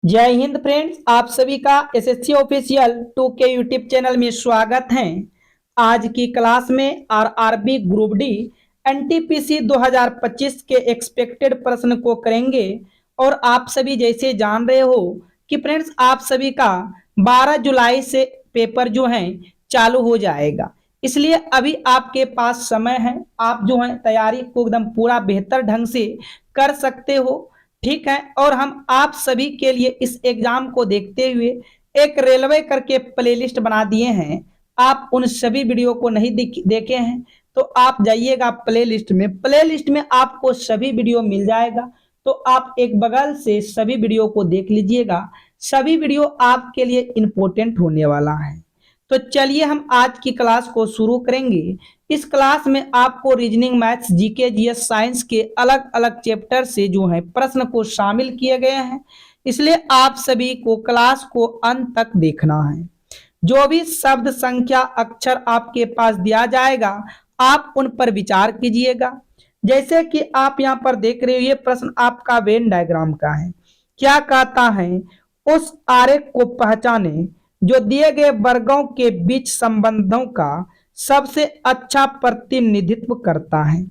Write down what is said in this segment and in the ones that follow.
जय हिंद फ्रेंड्स, आप सभी का SSC official 2K YouTube channel में स्वागत है। आज की क्लास में आरआरबी ग्रुप डी एनटीपीसी 2025 के एक्सपेक्टेड प्रश्न को करेंगे। और आप सभी जैसे जान रहे हो कि फ्रेंड्स आप सभी का 12 जुलाई से पेपर जो है चालू हो जाएगा, इसलिए अभी आपके पास समय है। आप जो है तैयारी को एकदम पूरा बेहतर ढंग से कर सकते हो, ठीक है। और हम आप सभी के लिए इस एग्जाम को देखते हुए एक रेलवे करके प्लेलिस्ट बना दिए हैं। आप उन सभी वीडियो को नहीं देखे हैं तो आप जाइएगा प्लेलिस्ट में आपको सभी वीडियो मिल जाएगा। तो आप एक बगल से सभी वीडियो को देख लीजिएगा, सभी वीडियो आपके लिए इंपॉर्टेंट होने वाला है। तो चलिए हम आज की क्लास को शुरू करेंगे। इस क्लास में आपको reasoning, maths, GK, GS, science के अलग अलग चैप्टर से जो है प्रश्न को शामिल किए गए हैं, इसलिए आप सभी को क्लास को अंत तक देखना है। जो भी शब्द, संख्या, अक्षर आपके पास दिया जाएगा आप उन पर विचार कीजिएगा। जैसे कि आप यहाँ पर देख रहे हो, ये प्रश्न आपका वेन डायग्राम का है। क्या कहता है, उस आरेख को पहचाने जो दिए गए वर्गों के बीच संबंधों का सबसे अच्छा प्रतिनिधित्व करता है।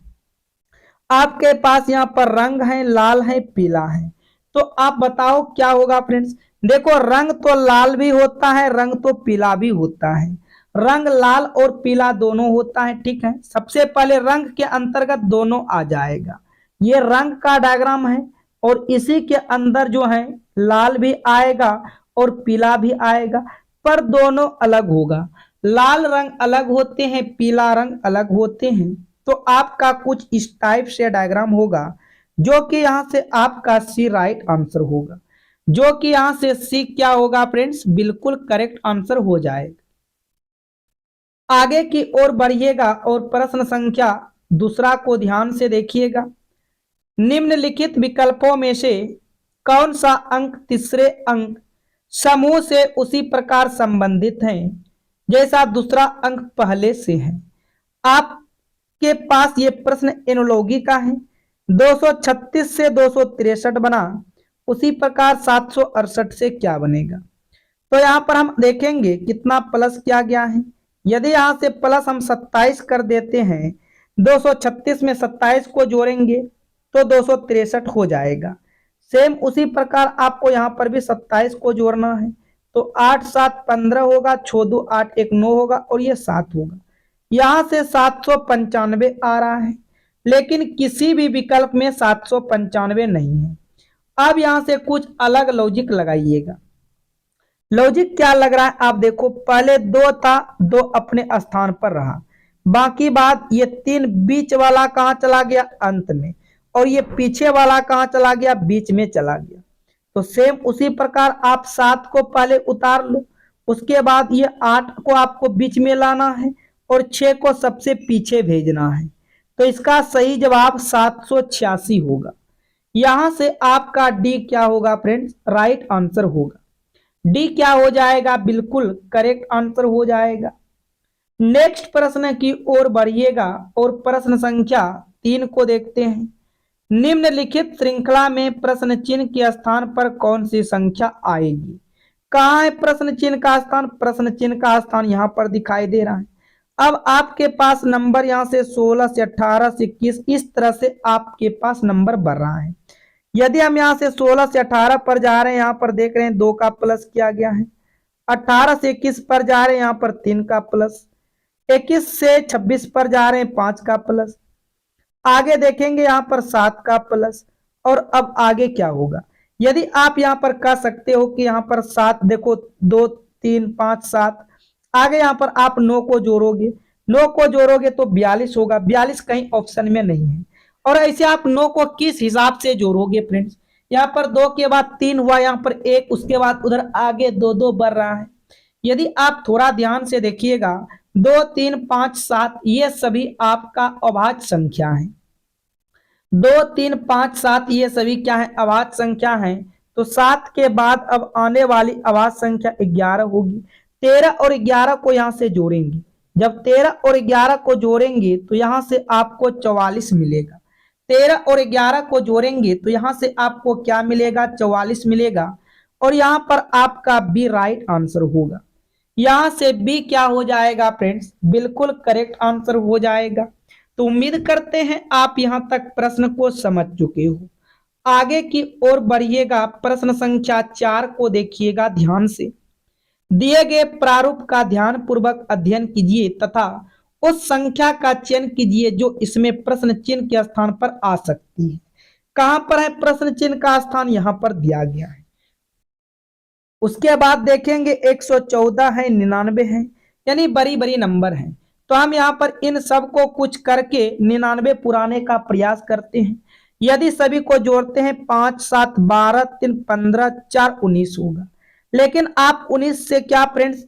आपके पास यहाँ पर रंग है, लाल है, पीला है। तो आप बताओ क्या होगा फ्रेंड्स। देखो, रंग तो लाल भी होता है, रंग तो पीला भी होता है। रंग लाल और पीला दोनों होता है, ठीक है। सबसे पहले रंग के अंतर्गत दोनों आ जाएगा। ये रंग का डायग्राम है और इसी के अंदर जो है लाल भी आएगा और पीला भी आएगा, पर दोनों अलग होगा। लाल रंग अलग होते हैं, पीला रंग अलग होते हैं। तो आपका कुछ इस टाइप से डायग्राम होगा, जो कि यहां से आपका सी राइट आंसर होगा। जो कि यहां से सी क्या होगा फ्रेंड्स, बिल्कुल करेक्ट आंसर हो जाएगा। आगे की ओर बढ़िएगा और प्रश्न संख्या दूसरा को ध्यान से देखिएगा। निम्नलिखित विकल्पों में से कौन सा अंक तीसरे अंक समूह से उसी प्रकार संबंधित है जैसा दूसरा अंक पहले से है। आपके पास ये प्रश्न एनोलॉजी का है। 236 से 263 बना, उसी प्रकार 768 से क्या बनेगा। तो यहाँ पर हम देखेंगे कितना प्लस किया गया है। यदि यहाँ से प्लस हम 27 कर देते हैं, 236 में 27 को जोड़ेंगे तो 263 हो जाएगा। सेम उसी प्रकार आपको यहाँ पर भी 27 को जोड़ना है। तो 8 7 15 होगा, 6 2 8 1 9 होगा और ये 7 होगा। यहाँ से 795 आ रहा है, लेकिन किसी भी विकल्प में 795 नहीं है। अब यहाँ से कुछ अलग लॉजिक लगाइएगा। लॉजिक क्या लग रहा है आप देखो, पहले 2 था, 2 अपने स्थान पर रहा, बाकी बात ये 3 बीच वाला कहाँ चला गया, अंत में। और ये पीछे वाला कहाँ चला गया, बीच में चला गया। तो सेम उसी प्रकार आप 7 को पहले उतार लो, उसके बाद ये 8 को आपको बीच में लाना है और 6 को सबसे पीछे भेजना है। तो इसका सही जवाब 786 होगा। यहां से आपका डी क्या होगा फ्रेंड्स, राइट आंसर होगा। डी क्या हो जाएगा, बिल्कुल करेक्ट आंसर हो जाएगा। नेक्स्ट प्रश्न की ओर बढ़िएगा और प्रश्न संख्या 3 को देखते हैं। निम्नलिखित श्रृंखला में प्रश्न चिन्ह के स्थान पर कौन सी संख्या आएगी। कहाँ है प्रश्न चिन्ह का स्थान, प्रश्न चिन्ह का स्थान यहाँ पर दिखाई दे रहा है। अब आपके पास नंबर यहाँ से 16 से 18 से 21 इस तरह से आपके पास नंबर बढ़ रहा है। यदि हम यहाँ से 16 से 18 पर जा रहे हैं, यहाँ पर देख रहे हैं 2 का प्लस किया गया है। 18 से 21 पर जा रहे हैं, यहाँ पर 3 का प्लस। 21 से 26 पर जा रहे हैं, 5 का प्लस। आगे देखेंगे यहाँ पर 7 का प्लस। और अब आगे क्या होगा, यदि आप यहाँ पर कह सकते हो कि यहाँ पर 7 देखो, 2 3 5 7। आगे यहाँ पर आप 9 को जोड़ोगे, 9 को जोड़ोगे तो 42 होगा। 42 कहीं ऑप्शन में नहीं है। और ऐसे आप 9 को किस हिसाब से जोड़ोगे फ्रेंड्स, यहाँ पर 2 के बाद 3 हुआ, यहाँ पर 1, उसके बाद उधर आगे 2 2 बढ़ रहा है। यदि आप थोड़ा ध्यान से देखिएगा, 2 3 5 7 ये सभी आपका अभाज्य संख्या है। 2 3 5 7 ये सभी क्या है, अभाज्य संख्या है। तो 7 के बाद अब आने वाली अभाज्य संख्या 11 होगी। 13 और 11 को यहाँ से जोड़ेंगे। जब 13 और 11 को जोड़ेंगे तो यहाँ से आपको 44 मिलेगा। 13 और 11 को जोड़ेंगे तो यहाँ से आपको क्या मिलेगा, 44 मिलेगा। और यहां पर आपका बी राइट आंसर होगा। यहां से बी क्या हो जाएगा फ्रेंड्स, बिल्कुल करेक्ट आंसर हो जाएगा। तो उम्मीद करते हैं आप यहां तक प्रश्न को समझ चुके हो। आगे की ओर बढ़िएगा, प्रश्न संख्या 4 को देखिएगा ध्यान से। दिए गए प्रारूप का ध्यान पूर्वक अध्ययन कीजिए तथा उस संख्या का चयन कीजिए जो इसमें प्रश्न चिन्ह के स्थान पर आ सकती है। कहां पर है प्रश्न चिन्ह का स्थान, यहां पर दिया गया है। उसके बाद देखेंगे 114 है, 99 है, यानी बड़ी बड़ी नंबर है। तो हम यहाँ पर इन सब को कुछ करके 99 पुराने का प्रयास करते हैं। यदि सभी को जोड़ते हैं 5 7 12 3 15 4 19 होगा। लेकिन आप 19 से क्या फ्रेंड्स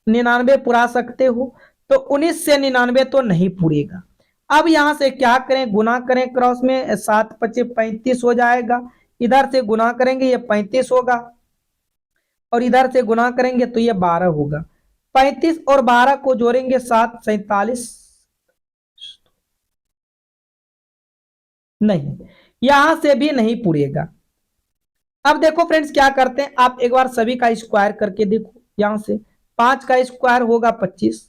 99 पुरा सकते हो, तो 19 से 99 तो नहीं पूरेगा। अब यहां से क्या करें, गुना करें क्रॉस में, 7 5 35 हो जाएगा। इधर से गुना करेंगे ये 35 होगा और इधर से गुना करेंगे तो ये 12 होगा। 35 और 12 को जोड़ेंगे 7 47, नहीं, यहां से भी नहीं पूरेगा। अब देखो फ्रेंड्स क्या करते हैं, आप एक बार सभी का स्क्वायर करके देखो। यहां से 5 का स्क्वायर होगा 25,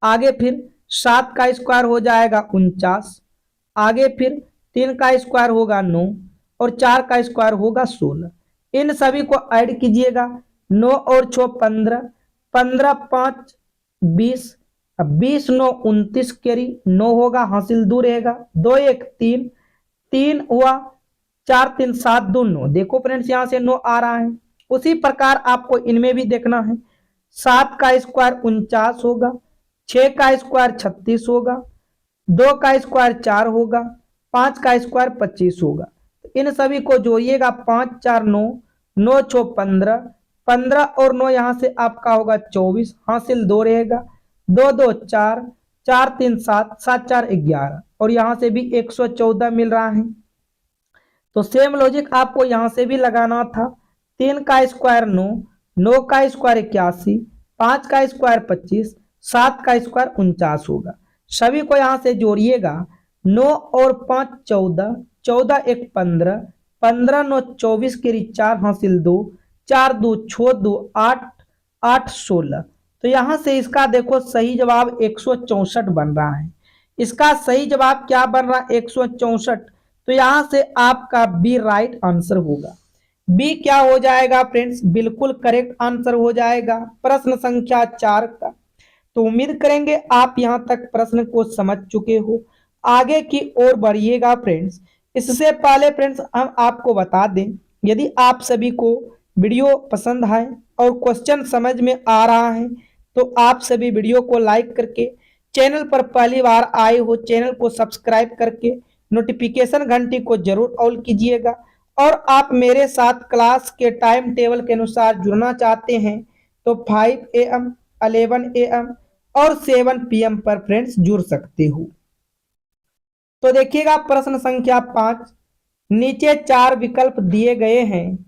आगे फिर 7 का स्क्वायर हो जाएगा 49, आगे फिर 3 का स्क्वायर होगा 9 और 4 का स्क्वायर होगा 16। इन सभी को ऐड कीजिएगा, 9 और 6 15, 15 5 20, अब 20 9 29 कैरी 9 होगा, हासिल 2 रहेगा, 2 1 3, 3 हुआ, 4 3 7 2 9। देखो फ्रेंड्स यहां से 9 आ रहा है। उसी प्रकार आपको इनमें भी देखना है। 7 का स्क्वायर 49 होगा, 6 का स्क्वायर 36 होगा, 2 का स्क्वायर 4 होगा, 5 का स्क्वायर 25 होगा। इन सभी को जोड़िएगा, 5 4 9, 9 6 15, 15 और 9 यहां से आपका होगा 24, हासिल 2 रहेगा, 2 2 4, 4 3 7, 7 4 11 और यहां से भी 114 मिल रहा है। तो सेम लॉजिक आपको यहां से भी लगाना था। 3 का स्क्वायर 9, 9 का स्क्वायर 81, 5 का स्क्वायर 25, 7 का स्क्वायर 49 होगा। सभी को यहां से जोड़िएगा, 9 और 5 14, 14 1 15, 15 9 24 के 4 हासिल 2, 4 2 6 2 8, 8 16। तो यहां से इसका देखो सही जवाब 164 बन रहा है। इसका सही जवाब क्या बन रहा है, 164। तो यहां से आपका बी राइट आंसर होगा। बी क्या हो जाएगा फ्रेंड्स, बिल्कुल करेक्ट आंसर हो जाएगा प्रश्न संख्या 4 का। तो उम्मीद करेंगे आप यहां तक प्रश्न को समझ चुके हो। आगे की ओर बढ़िएगा फ्रेंड्स। इससे पहले फ्रेंड्स हम आपको बता दें, यदि आप सभी को वीडियो पसंद आए और क्वेश्चन समझ में आ रहा है तो आप सभी वीडियो को लाइक करके, चैनल पर पहली बार आए हो चैनल को सब्सक्राइब करके नोटिफिकेशन घंटी को जरूर ऑल कीजिएगा। और आप मेरे साथ क्लास के टाइम टेबल के अनुसार जुड़ना चाहते हैं तो 5 AM 11 AM और 7 PM पर फ्रेंड्स जुड़ सकते हो। तो देखिएगा प्रश्न संख्या 5, नीचे 4 विकल्प दिए गए हैं,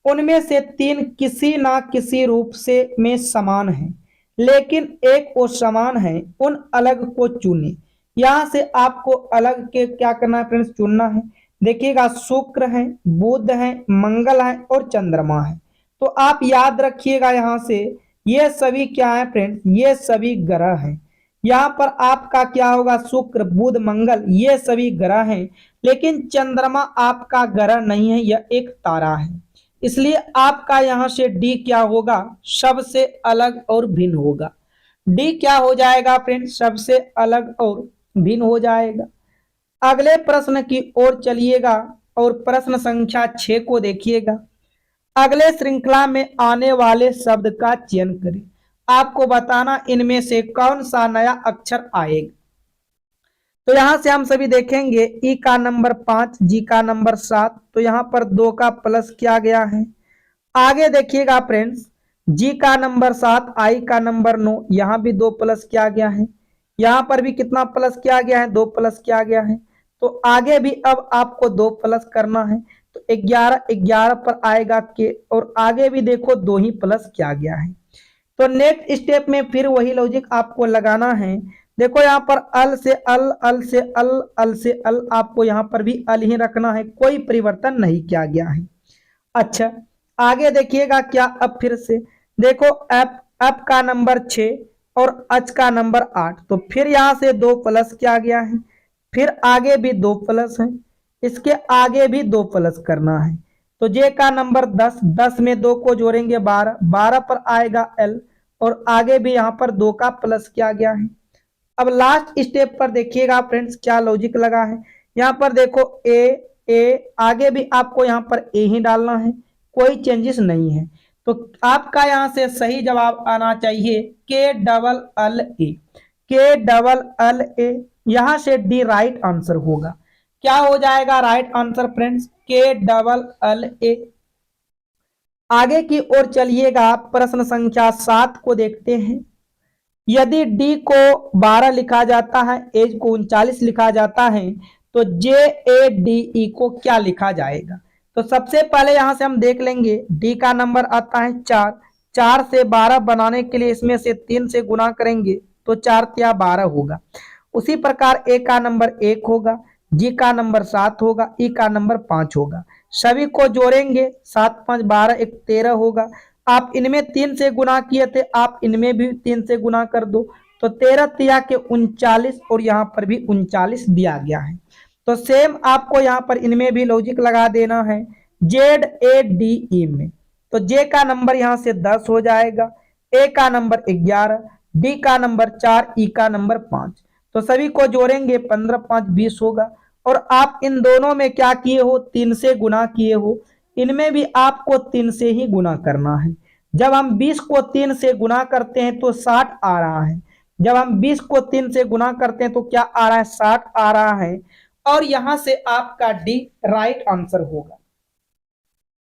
उनमें से 3 किसी ना किसी रूप से में समान है लेकिन एक वो समान है, उन अलग को चुने। यहां से आपको अलग के क्या करना है फ्रेंड्स, चुनना है। देखिएगा शुक्र है, बुध है, मंगल है और चंद्रमा है। तो आप याद रखिएगा यहां से ये सभी क्या है फ्रेंड्स, ये सभी ग्रह हैं। यहाँ पर आपका क्या होगा, शुक्र बुध मंगल ये सभी ग्रह हैं, लेकिन चंद्रमा आपका ग्रह नहीं है, यह एक तारा है। इसलिए आपका यहां से डी क्या होगा, सबसे अलग और भिन्न होगा। डी क्या हो जाएगा फ्रेंड्स, सबसे अलग और भिन्न हो जाएगा। अगले प्रश्न की ओर चलिएगा और प्रश्न संख्या 6 को देखिएगा। अगले श्रृंखला में आने वाले शब्द का चयन करें। आपको बताना इनमें से कौन सा नया अक्षर आएगा। तो यहां से हम सभी देखेंगे ई का नंबर 5, जी का नंबर 7, तो यहां पर 2 का प्लस किया गया है। आगे देखिएगा फ्रेंड्स, जी का नंबर 7, आई का नंबर 9, यहां भी 2 प्लस किया गया है। यहां पर भी कितना प्लस किया गया है, 2 प्लस किया गया है। तो आगे भी अब आपको 2 प्लस करना है, तो 11 11 पर आएगा के, और आगे भी देखो 2 ही प्लस किया गया है। तो नेक्स्ट स्टेप में फिर वही लॉजिक आपको लगाना है। देखो यहाँ पर अल से अल, अल से अल, अल से अल, आपको यहाँ पर भी अल ही रखना है, कोई परिवर्तन नहीं किया गया है। अच्छा, आगे देखिएगा क्या, अब फिर से देखो एफ का नंबर 6 और एच का नंबर 8, तो फिर यहाँ से 2 प्लस क्या गया है, फिर आगे भी 2 प्लस है, इसके आगे भी 2 प्लस करना है। तो जे का नंबर 10, 10 में 2 को जोड़ेंगे 12, 12 पर आएगा एल, और आगे भी यहाँ पर 2 का प्लस किया गया है। अब लास्ट स्टेप पर देखिएगा फ्रेंड्स क्या लॉजिक लगा है। यहाँ पर देखो ए, आगे भी आपको यहाँ पर ए ही डालना है, कोई चेंजेस नहीं है। तो आपका यहाँ से सही जवाब आना चाहिए के डबल एल ए, के डबल एल ए। यहाँ से डी राइट आंसर होगा। क्या हो जाएगा राइट आंसर फ्रेंड्स, के डबल एल ए। आगे की ओर चलिएगा, प्रश्न संख्या 7 को देखते हैं। यदि डी को 12 लिखा जाता है, एज को 39 लिखा जाता है, तो जे ए डी ई को क्या लिखा जाएगा। तो सबसे पहले यहां से हम देख लेंगे, डी का नंबर आता है 4, 4 से 12 बनाने के लिए इसमें से 3 से गुना करेंगे तो 4 तिया 12 होगा। उसी प्रकार ए का नंबर 1 होगा, जी का नंबर 7 होगा, ई का नंबर 5 होगा। सभी को जोड़ेंगे 7 5 12 1 13 होगा। आप इनमें 3 से गुना किए थे, आप इनमें भी 3 से गुना कर दो, तो 13 तिया के 39, और यहाँ पर भी 39 दिया गया है। तो सेम आपको यहाँ पर इनमें भी लॉजिक लगा देना है, जेड ए डी ई में। तो जे का नंबर यहाँ से 10 हो जाएगा, ए का नंबर 11, डी का नंबर 4, ई का नंबर 5। तो सभी को जोड़ेंगे 15 5 20 होगा। और आप इन दोनों में क्या किए हो, 3 से गुना किए हो, इनमें भी आपको 3 से ही गुना करना है। जब हम 20 को 3 से गुना करते हैं तो 60 आ रहा है। जब हम 20 को 3 से गुना करते हैं तो क्या आ रहा है, 60 आ रहा है। और यहां से आपका डी राइट आंसर होगा।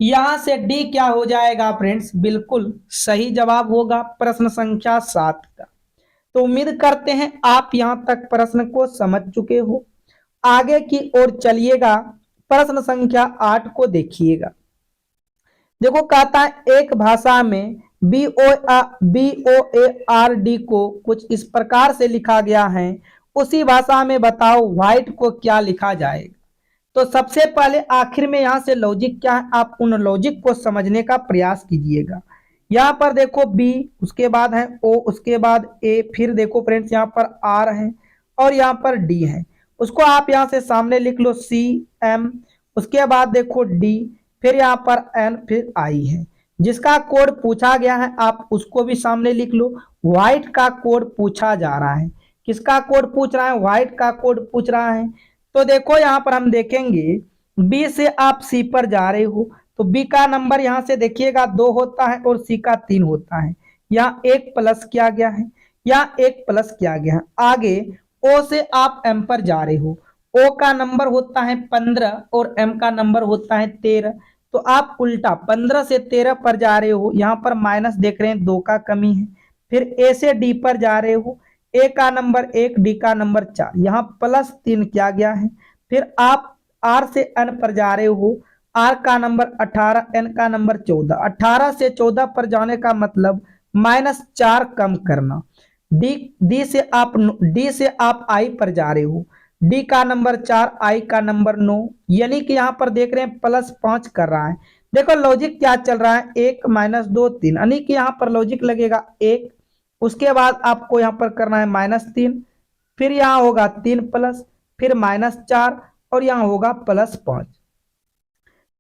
यहां से डी क्या हो जाएगा फ्रेंड्स, बिल्कुल सही जवाब होगा प्रश्न संख्या 7 का। तो उम्मीद करते हैं आप यहां तक प्रश्न को समझ चुके हो। आगे की ओर चलिएगा, प्रश्न संख्या 8 को देखिएगा। देखो कहता है एक भाषा में BOARD को कुछ इस प्रकार से लिखा गया है, उसी भाषा में बताओ व्हाइट को क्या लिखा जाएगा। तो सबसे पहले आखिर में यहाँ से लॉजिक क्या है, आप उन लॉजिक को समझने का प्रयास कीजिएगा। यहाँ पर देखो बी, उसके बाद है ओ, उसके बाद ए, फिर देखो फ्रेंड्स यहाँ पर आर है और यहाँ पर डी है। उसको आप यहाँ से सामने लिख लो सी एम, उसके बाद देखो डी, फिर यहाँ पर एन, फिर आई है। जिसका कोड पूछा गया है आप उसको भी सामने लिख लो। व्हाइट का कोड पूछा जा रहा है, किसका कोड पूछ रहा है, व्हाइट का कोड पूछ रहा है। तो देखो यहाँ पर हम देखेंगे बी से आप सी पर जा रहे हो, तो बी का नंबर यहाँ से देखिएगा 2 होता है और सी का 3 होता है। यहाँ 1 प्लस किया गया है, यहाँ 1 प्लस किया गया है। आगे ओ से आप एम पर जा रहे हो, ओ का नंबर होता है 15 और एम का नंबर होता है 13। तो आप उल्टा 15 से 13 पर जा रहे हो, यहाँ पर माइनस देख रहे हैं 2 का कमी है। फिर ए से डी पर जा रहे हो, ए का नंबर 1, डी का नंबर 4, यहाँ प्लस 3 किया गया है। फिर आप आर से एन पर जा रहे हो, आर का नंबर 18, एन का नंबर 14। 18 से 14 पर जाने का मतलब -4 कम करना। डी से आप आई पर जा रहे हो, डी का नंबर 4, आई का नंबर 9, यानी कि यहाँ पर देख रहे हैं +5 कर रहा है। देखो लॉजिक क्या चल रहा है, 1 -2 3, यानी कि यहाँ पर लॉजिक लगेगा 1, उसके बाद आपको यहाँ पर करना है -3, फिर यहाँ होगा 3 प्लस, फिर -4 और यहाँ होगा +5।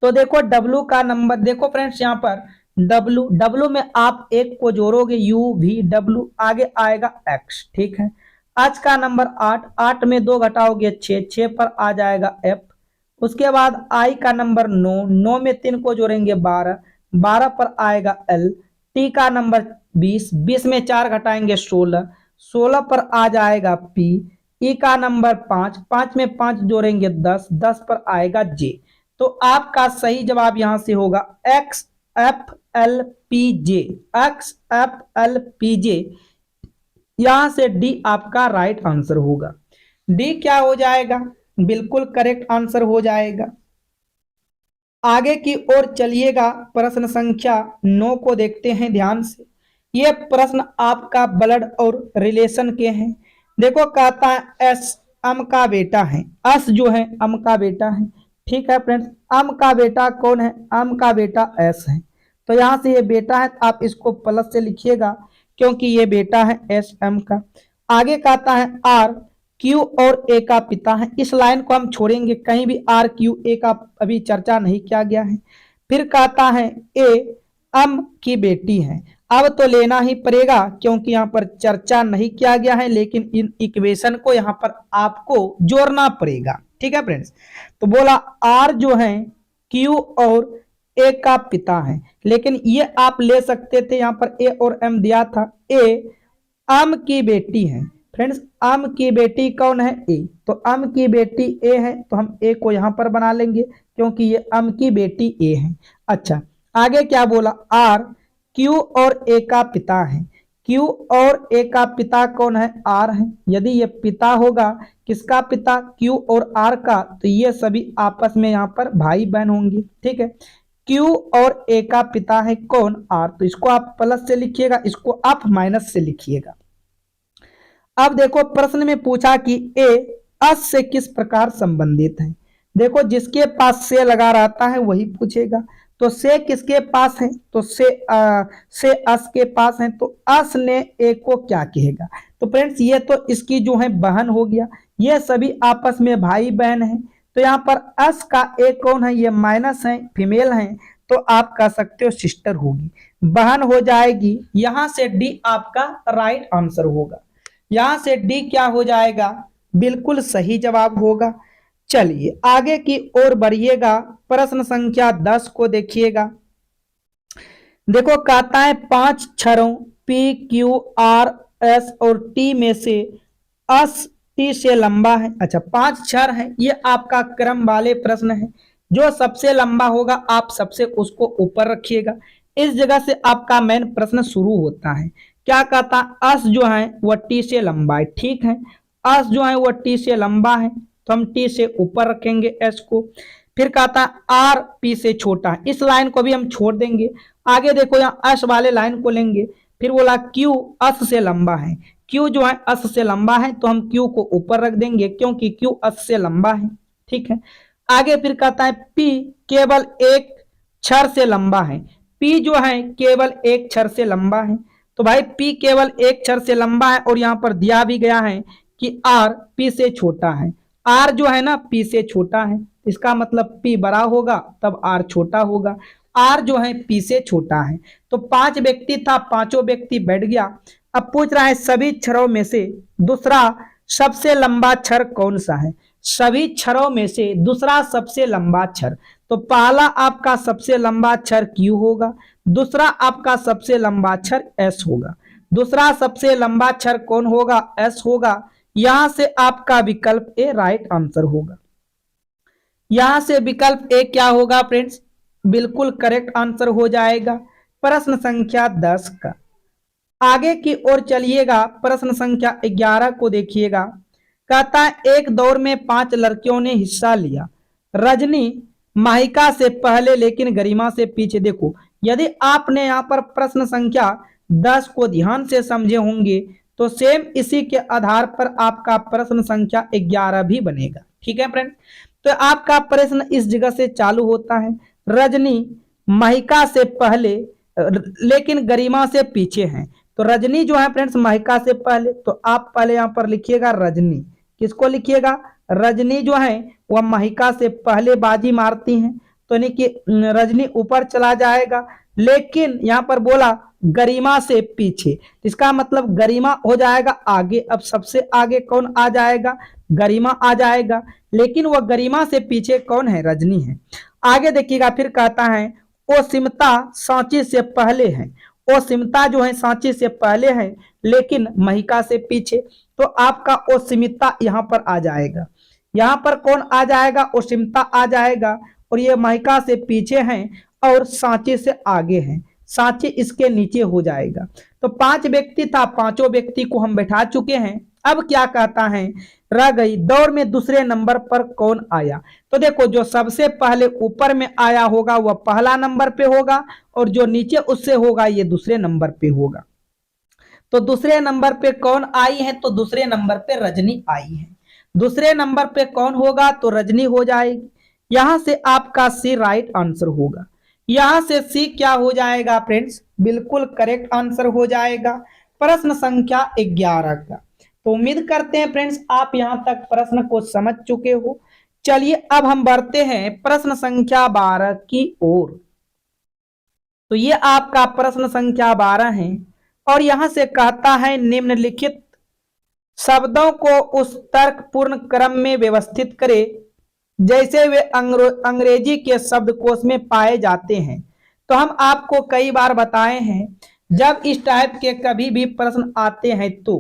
तो देखो डब्लू का नंबर देखो फ्रेंड्स, यहाँ पर डब्लू में आप 1 को जोड़ोगे UVW, आगे आएगा X, ठीक है। आज का नंबर 8, 8 में 2 घटाओगे 6, 6 पर आ जाएगा F। उसके बाद आई का नंबर 9, 9 में 3 को जोड़ेंगे 12, 12 पर आएगा L। टी का नंबर 20, 20 में 4 घटाएंगे 16, 16 पर आ जाएगा P। ई का नंबर 5, 5 में 5 जोड़ेंगे 10, 10 पर आएगा J। तो आपका सही जवाब यहां से होगा XFLPJ, XFLPJ। यहां से डी आपका राइट आंसर होगा। डी क्या हो जाएगा, बिल्कुल करेक्ट आंसर हो जाएगा। आगे की ओर चलिएगा, प्रश्न संख्या 9 को देखते हैं ध्यान से। ये प्रश्न आपका ब्लड और रिलेशन के हैं। देखो कहता है एस अम का बेटा है, एस जो है अम का बेटा है, ठीक है फ्रेंड्स। अम का बेटा कौन है, अम का बेटा एस है। तो यहाँ से ये बेटा है, आप इसको प्लस से लिखिएगा क्योंकि ये बेटा है एस एम का। आगे कहता है आर क्यू और ए का पिता है। इस लाइन को हम छोड़ेंगे, कहीं भी आर क्यू ए का अभी चर्चा नहीं किया गया है। फिर कहता है ए अम की बेटी है। अब तो लेना ही पड़ेगा क्योंकि यहाँ पर चर्चा नहीं किया गया है, लेकिन इन इक्वेशन को यहाँ पर आपको जोड़ना पड़ेगा। ठीक है फ्रेंड्स, तो बोला आर जो है क्यू और ए का पिता है, लेकिन ये आप ले सकते थे, यहाँ पर ए और एम दिया था। ए अम की बेटी है। फ्रेंड्स अम की बेटी कौन है? ए। तो अम की बेटी ए है, तो हम ए को यहां पर बना लेंगे क्योंकि ये अम की बेटी ए है। अच्छा, आगे क्या बोला? आर क्यू और ए का पिता है। क्यू और ए का पिता कौन है? आर है। यदि ये पिता होगा, किसका पिता? क्यू और आर का, तो ये सभी आपस में यहाँ पर भाई बहन होंगे। ठीक है, क्यू और ए का पिता है कौन? आर। तो इसको आप प्लस से लिखिएगा, इसको आप माइनस से लिखिएगा। अब देखो प्रश्न में पूछा कि ए अस से किस प्रकार संबंधित है। देखो जिसके पास से लगा रहता है वही पूछेगा। तो से किसके पास है? तो से अस के पास है। तो अस ने ए को क्या कहेगा? तो फ्रेंड्स ये तो इसकी जो है बहन हो गया, ये सभी आपस में भाई बहन है। तो यहाँ पर अस का ए कौन है? ये माइनस है, फीमेल है, तो आप कह सकते हो सिस्टर होगी, बहन हो जाएगी। यहां से डी आपका राइट आंसर होगा। यहां से डी क्या हो जाएगा? बिल्कुल सही जवाब होगा। चलिए आगे की ओर बढ़िएगा, प्रश्न संख्या 10 को देखिएगा। देखो कहता है 5 छरों पी क्यू आर एस और टी में से एस टी से लंबा है। अच्छा 5 छर है, ये आपका क्रम वाले प्रश्न है। जो सबसे लंबा होगा आप सबसे उसको ऊपर रखिएगा। इस जगह से आपका मेन प्रश्न शुरू होता है। क्या कहता? अस जो है वह टी से लंबा है। ठीक है, अस जो है वह टी से लंबा है, तो हम टी से ऊपर रखेंगे एस को। फिर कहता आर पी से छोटा है, इस लाइन को भी हम छोड़ देंगे। आगे देखो यहाँ अस वाले लाइन को लेंगे। फिर बोला क्यू अस से लंबा है। क्यू जो है अस से लंबा है, तो हम क्यू को ऊपर रख देंगे क्योंकि क्यू अस से लंबा है। ठीक है, आगे फिर कहता है पी केवल एक छर से लंबा है। पी जो है केवल एक छर से लंबा है। तो भाई P केवल एक छर से लंबा है, और यहां पर दिया भी गया है कि R P से छोटा है। R जो है ना P से छोटा है, इसका मतलब P बड़ा होगा तब R छोटा होगा। R जो है P से छोटा है। तो 5 व्यक्ति था, पांचों व्यक्ति बैठ गया। अब पूछ रहा है सभी छरों में से दूसरा सबसे लंबा छर कौन सा है? सभी छरों में से दूसरा सबसे लंबा छर, तो पहला आपका सबसे लंबा छर Q होगा, दूसरा आपका सबसे लंबा छर S होगा। दूसरा सबसे लंबा छर कौन होगा? S होगा। यहां से आपका विकल्प ए राइट आंसर होगा। यहां से विकल्प ए क्या होगा फ्रेंड्स? बिल्कुल करेक्ट आंसर हो जाएगा प्रश्न संख्या 10 का। आगे की ओर चलिएगा, प्रश्न संख्या 11 को देखिएगा। कहता है एक दौड़ में 5 लड़कियों ने हिस्सा लिया। रजनी माहिका से पहले लेकिन गरिमा से पीछे। देखो यदि आपने यहाँ पर प्रश्न संख्या 10 को ध्यान से समझे होंगे तो सेम इसी के आधार पर आपका प्रश्न संख्या 11 भी बनेगा। ठीक है फ्रेंड, तो आपका प्रश्न इस जगह से चालू होता है। रजनी माहिका से पहले लेकिन गरिमा से पीछे है। तो रजनी जो है फ्रेंड्स माहिका से पहले, तो आप पहले यहाँ पर लिखिएगा रजनी। किसको लिखिएगा? रजनी जो है वह माहिका से पहले बाजी मारती हैं, तो यानी कि रजनी ऊपर चला जाएगा। लेकिन यहाँ पर बोला गरिमा से पीछे, इसका मतलब गरिमा हो जाएगा आगे। अब सबसे आगे कौन आ जाएगा? गरिमा आ जाएगा, लेकिन वह गरिमा से पीछे कौन है? रजनी है। आगे देखिएगा, फिर कहता है ओसिमता सांची से पहले है। ओसिमता जो है सांची से पहले है लेकिन महिका से पीछे, तो आपका ओसिमिता यहाँ पर आ जाएगा। यहाँ पर कौन आ जाएगा? ओसिमता आ जाएगा, और ये महिका से पीछे हैं और सांची से आगे हैं। सांची इसके नीचे हो जाएगा। तो 5 व्यक्ति था, पांचों व्यक्ति को हम बैठा चुके हैं। अब क्या कहता है? रह गई दौड़ में दूसरे नंबर पर कौन आया। तो देखो जो सबसे पहले ऊपर में आया होगा वह पहला नंबर पे होगा, और जो नीचे उससे होगा ये दूसरे नंबर पे होगा। तो दूसरे नंबर पे कौन आई है? तो दूसरे नंबर पे रजनी आई है। दूसरे नंबर पे कौन होगा? तो रजनी हो जाएगी। यहां से आपका सी राइट आंसर होगा। यहां से सी क्या हो जाएगा फ्रेंड्स, बिल्कुल करेक्ट आंसर हो जाएगा प्रश्न संख्या 11 का। तो उम्मीद करते हैं फ्रेंड्स आप यहां तक प्रश्न को समझ चुके हो। चलिए अब हम बढ़ते हैं प्रश्न संख्या 12 की ओर। तो ये आपका प्रश्न संख्या 12 है और यहां से कहता है निम्नलिखित शब्दों को उस तर्कपूर्ण क्रम में व्यवस्थित करें जैसे वे अंग्रेजी के शब्दकोश में पाए जाते हैं। तो हम आपको कई बार बताए हैं जब इस टाइप के कभी भी प्रश्न आते हैं तो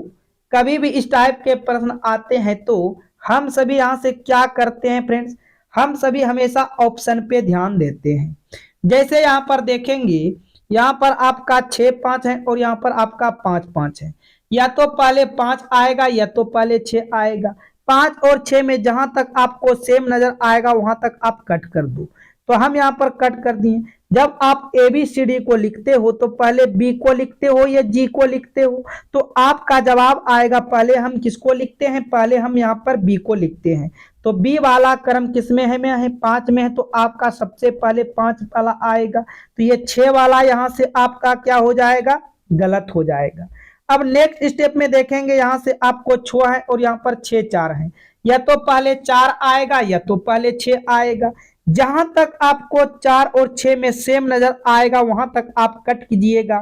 कभी भी इस टाइप के प्रश्न आते हैं तो हम सभी यहां से क्या करते हैं फ्रेंड्स, हम सभी हमेशा ऑप्शन पे ध्यान देते हैं। जैसे यहाँ पर देखेंगे, यहाँ पर आपका 6 5 है और यहाँ पर आपका 5 5 है, या तो पहले 5 आएगा या तो पहले 6 आएगा। 5 और 6 में जहां तक आपको सेम नजर आएगा वहां तक आप कट कर दो। तो हम यहाँ पर कट कर दिए। जब आप ABCD को लिखते हो तो पहले B को लिखते हो या G को लिखते हो, तो आपका जवाब आएगा पहले हम किसको लिखते हैं, पहले हम यहाँ पर B को लिखते हैं। तो B वाला क्रम किसमें है, में है 5 में है, तो आपका सबसे पहले 5 वाला आएगा। तो ये 6 वाला यहाँ से आपका क्या हो जाएगा, गलत हो जाएगा। अब नेक्स्ट स्टेप में देखेंगे, यहां से आपको 6 है और यहाँ पर 6 4 है, या तो पहले 4 आएगा या तो पहले 6 आएगा। जहां तक आपको 4 और 6 में सेम नजर आएगा वहां तक आप कट कीजिएगा।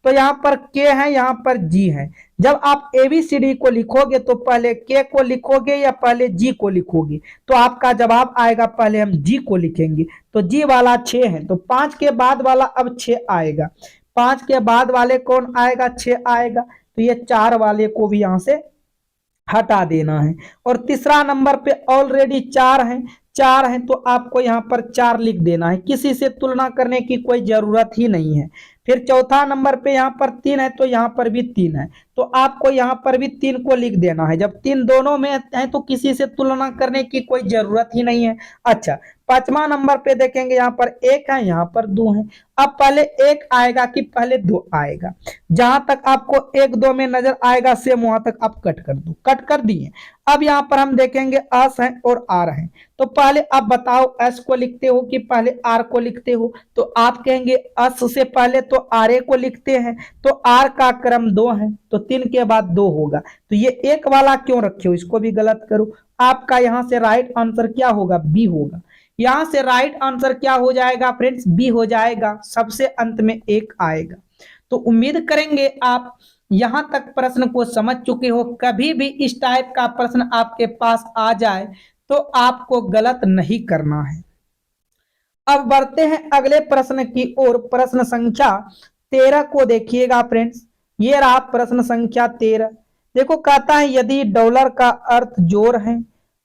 तो यहाँ पर के है, यहाँ पर जी है। जब आप ABCD को लिखोगे तो पहले के को लिखोगे या पहले जी को लिखोगे, तो आपका जवाब आएगा पहले हम जी को लिखेंगे। तो जी वाला 6 है, तो 5 के बाद वाला अब 6 आएगा। 5 के बाद वाले कौन आएगा, 6 आएगा। तो ये 4 वाले को भी यहां से हटा देना है। और तीसरा नंबर पे ऑलरेडी 4 है, 4 है तो आपको यहाँ पर 4 लिख देना है, किसी से तुलना करने की कोई जरूरत ही नहीं है। फिर चौथा नंबर पे यहाँ पर 3 है तो यहाँ पर भी 3 है, तो आपको यहाँ पर भी 3 को लिख देना है। जब 3 दोनों में है तो किसी से तुलना करने की कोई जरूरत ही नहीं है। अच्छा, पांचवा नंबर पे देखेंगे, यहाँ पर 1 है, यहाँ पर 2 है। अब पहले 1 आएगा कि पहले 2 आएगा, जहां तक आपको 1 2 में नजर आएगा सेम वहां तक आप कट कर दो, कट कर दिए। अब यहाँ पर हम देखेंगे एस है और आर है, तो पहले आप बताओ एस को लिखते हो कि पहले आर को लिखते हो। तो आप कहेंगे एस से पहले तो आर ए को लिखते हैं, तो आर का क्रम 2 है तो 3 के बाद 2 होगा। तो ये 1 वाला क्यों रखे हो, इसको भी गलत करो। आपका यहां से राइट आंसर क्या होगा, बी होगा। यहां से राइट आंसर क्या हो जाएगा फ्रेंड्स, बी हो जाएगा, सबसे अंत में 1 आएगा। तो उम्मीद करेंगे आप यहां तक प्रश्न को समझ चुके हो। कभी भी इस टाइप का प्रश्न आपके पास आ जाए तो आपको गलत नहीं करना है। अब बढ़ते हैं अगले प्रश्न की ओर। प्रश्न संख्या 13 को देखिएगा फ्रेंड्स, ये रहा प्रश्न संख्या 13। देखो कहता है यदि डॉलर का अर्थ जोड़ है,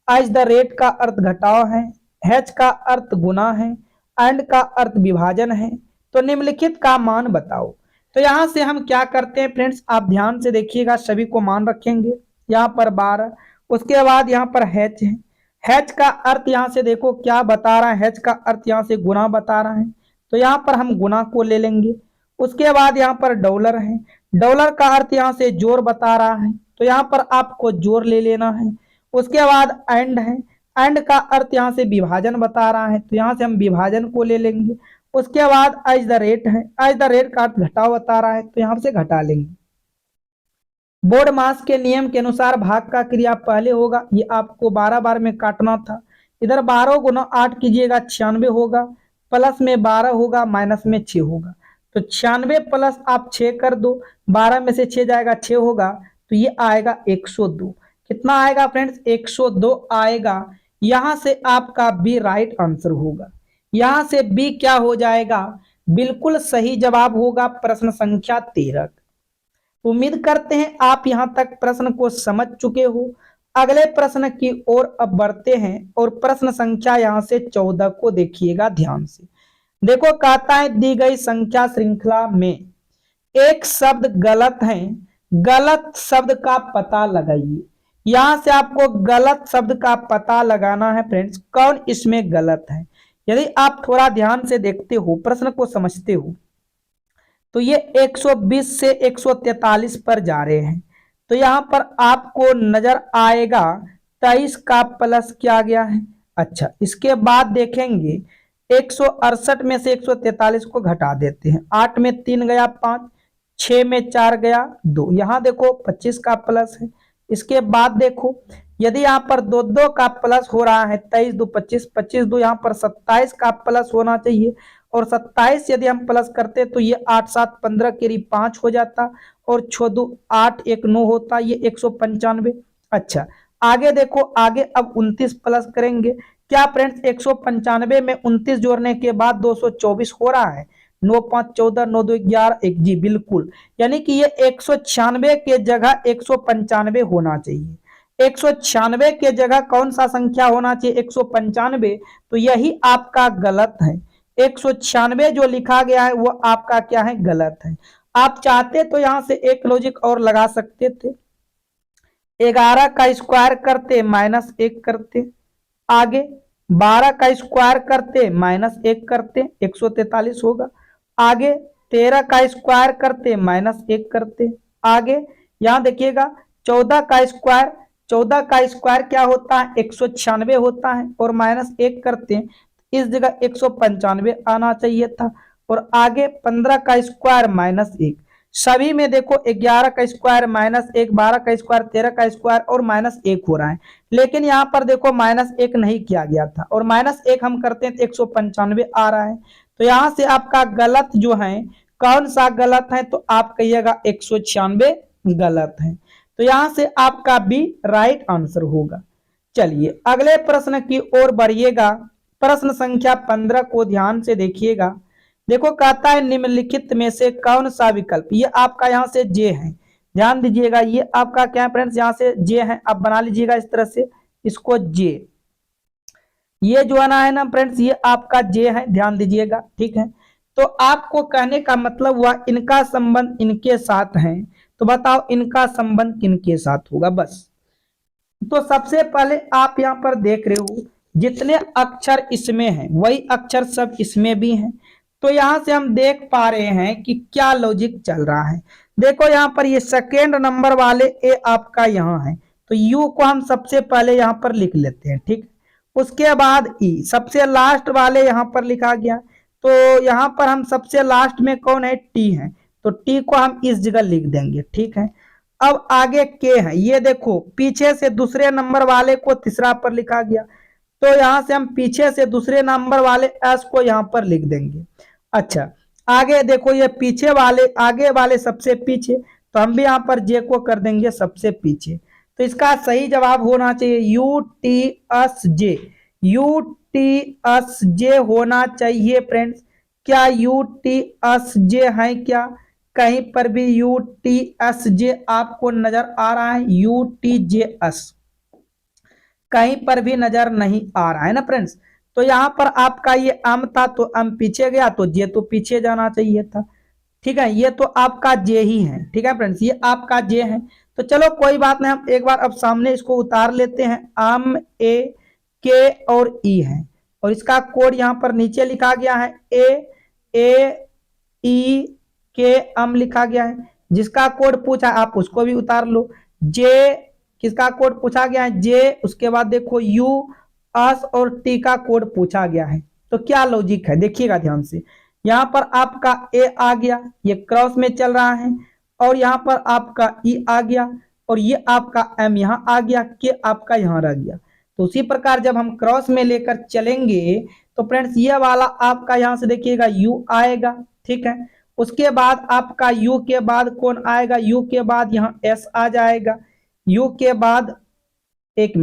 एज द रेट का अर्थ घटाव है, हैच का अर्थ गुना है, एंड का अर्थ विभाजन है, तो निम्नलिखित का मान बताओ। तो यहां से हम क्या करते हैं फ्रेंड्स, आप ध्यान से देखिएगा, सभी को मान रखेंगे। यहाँ पर 12, उसके बाद यहाँ पर हैच है। हैच का अर्थ यहाँ से देखो क्या बता रहा है, हैच का अर्थ यहाँ से गुना बता रहा है, तो यहाँ पर हम गुना को ले लेंगे। उसके बाद यहाँ पर डॉलर है, डॉलर का अर्थ यहाँ से जोड़ बता रहा है, तो यहाँ पर आपको जोड़ ले लेना है। उसके बाद एंड है, एंड का अर्थ यहाँ से विभाजन बता रहा है, तो यहाँ से हम विभाजन को ले लेंगे। उसके बाद एज द रेट है, एज द रेट का अर्थ घटाव बता रहा है, तो यहाँ से घटा लेंगे। बोर्ड मास के नियम के अनुसार भाग का क्रिया पहले होगा, ये आपको 12 बार में काटना था। इधर 12 गुना 8 कीजिएगा 96 होगा, प्लस में 12 होगा, माइनस में 6 होगा। तो 96 प्लस आप 6 कर दो, 12 में से 6 जाएगा 6 होगा, तो ये आएगा 102। कितना आएगा फ्रेंड्स, 102 आएगा। यहां से आपका बी राइट आंसर होगा। यहां से बी क्या हो जाएगा, बिल्कुल सही जवाब होगा प्रश्न संख्या 13। उम्मीद करते हैं आप यहां तक प्रश्न को समझ चुके हो। अगले प्रश्न की ओर अब बढ़ते हैं और प्रश्न संख्या यहां से 14 को देखिएगा ध्यान से। देखो कहता है दी गई संख्या श्रृंखला में एक शब्द गलत है, गलत शब्द का पता लगाइए। यहां से आपको गलत शब्द का पता लगाना है फ्रेंड्स, कौन इसमें गलत है। यदि आप थोड़ा ध्यान से देखते हो, प्रश्न को समझते हो, तो ये 120 से 143 पर जा रहे हैं। तो यहां पर आपको नजर आएगा 23 का प्लस किया गया है। अच्छा, इसके बाद देखेंगे 168 में से 143 को घटा देते हैं। 8 में 3 गया 5, 6 में 4 गया 2। यहाँ देखो 25 का प्लस है। इसके बाद देखो यदि यहाँ पर 2 का प्लस हो रहा है, 23 2 25, 25 2 यहाँ पर 27 का प्लस होना चाहिए, और 27 यदि हम प्लस करते तो ये 8 7 15 केरी 5 हो जाता, और 6 2 8 1 9 होता, ये 195। अच्छा आगे देखो, आगे अब 29 प्लस करेंगे। क्या फ्रेंड्स 195 में 29 जोड़ने के बाद 224 हो रहा है। 9 5 14, 9 2 11, 1 जी बिल्कुल, यानी कि ये 196 के जगह 195 होना चाहिए। 196 के जगह कौन सा संख्या होना चाहिए, 195, तो यही आपका गलत है। 196 जो लिखा गया है वो आपका क्या है, गलत है। आप चाहते तो यहां से एक लॉजिक और लगा सकते थे, 11 का स्क्वायर करते -1 करते, आगे 12 का स्क्वायर करते -1 करते, 143 होगा। आगे 13 का स्क्वायर करते -1 करते, आगे यहां देखिएगा 14 का स्क्वायर, 14 का स्क्वायर क्या होता है, 196 होता है, और -1 करते हैं, इस जगह 195 आना चाहिए था। और आगे 15 का स्क्वायर -1, सभी में देखो 11 का स्क्वायर -1, 12 का स्क्वायर, 13 का स्क्वायर और -1 हो रहा है, लेकिन यहाँ पर देखो -1 नहीं किया गया था, और -1 हम करते हैं तो 195 आ रहा है। तो यहाँ से आपका गलत जो है, कौन सा गलत है, तो आप कहिएगा 196 गलत है। तो यहाँ से आपका बी राइट आंसर होगा। चलिए अगले प्रश्न की ओर बढ़िएगा। प्रश्न संख्या 15 को ध्यान से देखिएगा। देखो कहता है निम्नलिखित में से कौन सा विकल्प, ये आपका यहाँ से जे है, ध्यान दीजिएगा, ये आपका क्या है फ्रेंड्स, यहाँ से जे है, आप बना लीजिएगा इस तरह से इसको जे, ये जो है ना फ्रेंड्स, ये आपका जे है, ध्यान दीजिएगा, ठीक है। तो आपको कहने का मतलब हुआ इनका संबंध इनके साथ है, तो बताओ इनका संबंध किनके साथ होगा, बस। तो सबसे पहले आप यहाँ पर देख रहे हो जितने अक्षर इसमें हैं वही अक्षर सब इसमें भी हैं, तो यहां से हम देख पा रहे हैं कि क्या लॉजिक चल रहा है। देखो यहाँ पर ये सेकेंड नंबर वाले ए आपका यहाँ है, तो यू को हम सबसे पहले यहाँ पर लिख लेते हैं, ठीक। उसके बाद ई सबसे लास्ट वाले यहाँ पर लिखा गया, तो यहाँ पर हम सबसे लास्ट में कौन है, टी है, तो टी को हम इस जगह लिख देंगे, ठीक है। अब आगे के है, ये देखो पीछे से दूसरे नंबर वाले को तीसरा पर लिखा गया, तो यहां से हम पीछे से दूसरे नंबर वाले एस को यहां पर लिख देंगे। अच्छा आगे देखो ये पीछे वाले, आगे वाले सबसे पीछे, तो हम भी यहां पर जे को कर देंगे सबसे पीछे। तो इसका सही जवाब होना चाहिए यू टी एस जे, यू टी एस जे होना चाहिए फ्रेंड्स। क्या यू टी एस जे है क्या, कहीं पर भी यू टी एस जे आपको नजर आ रहा है, यू टी जे एस कहीं पर भी नजर नहीं आ रहा है ना फ्रेंड्स। तो यहाँ पर आपका ये अम था, तो अम पीछे गया, तो जे तो पीछे जाना चाहिए था, ठीक है। ये तो आपका जे ही है, ठीक है फ्रेंड्स, ये आपका जे है। तो चलो कोई बात नहीं, हम एक बार अब सामने इसको उतार लेते हैं। अम ए के और ई है, और इसका कोड यहाँ पर नीचे लिखा गया है, ए ई के अम लिखा गया है। जिसका कोड पूछा आप उसको भी उतार लो। जे किसका कोड पूछा गया है, जे, उसके बाद देखो यू एस और टी का कोड पूछा गया है। तो क्या लॉजिक है देखिएगा ध्यान से, यहाँ पर आपका ए आ गया, ये क्रॉस में चल रहा है, और यहाँ पर आपका ई आ गया, और ये आपका एम यहाँ आ गया, के आपका यहाँ रह गया। तो उसी प्रकार जब हम क्रॉस में लेकर चलेंगे तो फ्रेंड्स ये वाला आपका यहाँ से देखिएगा यू आएगा, ठीक है। उसके बाद आपका यू के बाद कौन आएगा, यू के बाद यहाँ एस आ जाएगा, यू के बाद एक